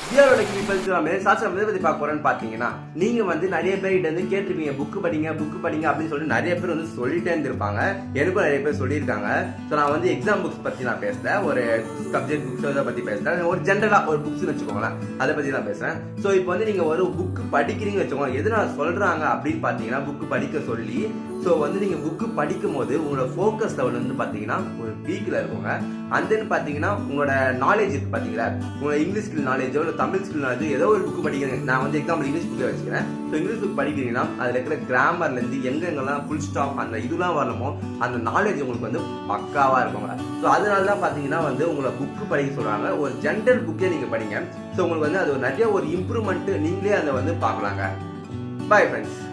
இந்தியாவோட பீப்பிள்ஸ் எல்லாமே சாஸ்திரம் எதை பத்தி பார்க்க போறேன்னு பாத்தீங்கன்னா, நீங்க வந்து நிறைய பேர்கிட்ட வந்து கேட்டிருப்பீங்க புக் படிங்க அப்படின்னு சொல்லி நிறைய பேர் வந்து சொல்லிட்டே இருந்திருப்பாங்க. எனக்கும் நிறைய பேர் சொல்லியிருக்காங்க. ஸோ நான் வந்து எக்ஸாம் புக்ஸ் பத்தி நான் பேசுறேன், ஒரு சப்ஜெக்ட் புக்ஸ் பத்தி பேசுறேன், ஒரு ஜென்ரலா ஒரு புக்ஸ் வச்சுக்கோங்களேன், அதை பத்தி நான் பேசுறேன். ஸோ இப்போ வந்து நீங்க ஒரு புக் படிக்கிறீங்க வச்சுக்கோங்க, எது நான் சொல்றாங்க அப்படின்னு பாத்தீங்கன்னா புக் படிக்க சொல்லி. ஸோ வந்து நீங்க புக் படிக்கும் போது உங்களோட ஃபோக்கஸ் லெவல் வந்து பாத்தீங்கன்னா ஒரு பீக்ல இருக்குங்க. அண்ட் தென் பாத்தீங்கன்னா உங்களோட நாலேஜ் இருக்கு பாத்தீங்களா, உங்களோட இங்கிலீஷ் ஸ்கில் நாலேஜோ இல்லை தமிழ் ஸ்கில் நாலேஜோ ஏதோ ஒரு புக் படிக்கிறீங்க. நான் வந்து எக்ஸாம்பிள் இங்கிலீஷ் புக்கை வச்சுக்கிறேன். ஸோ இங்கிலீஷ் புக் படிக்கிறீங்கன்னா அதில் இருக்கிற கிராமர்ல இருந்து எங்கெங்கெல்லாம் ஃபுல் ஸ்டாப் அந்த இதெல்லாம் வரணுமோ அந்த நாலேஜ் உங்களுக்கு வந்து பக்காவா இருக்குங்க. ஸோ அதனால தான் பாத்தீங்கன்னா வந்து உங்களை புக்கு படிக்க சொல்றாங்க. ஒரு ஜென்ரல் புக்கே நீங்க படிங்க. ஸோ உங்களுக்கு வந்து அது நிறைய ஒரு இம்ப்ரூவ்மெண்ட் நீங்களே அதை வந்து பார்க்கலாங்க. Bye friends.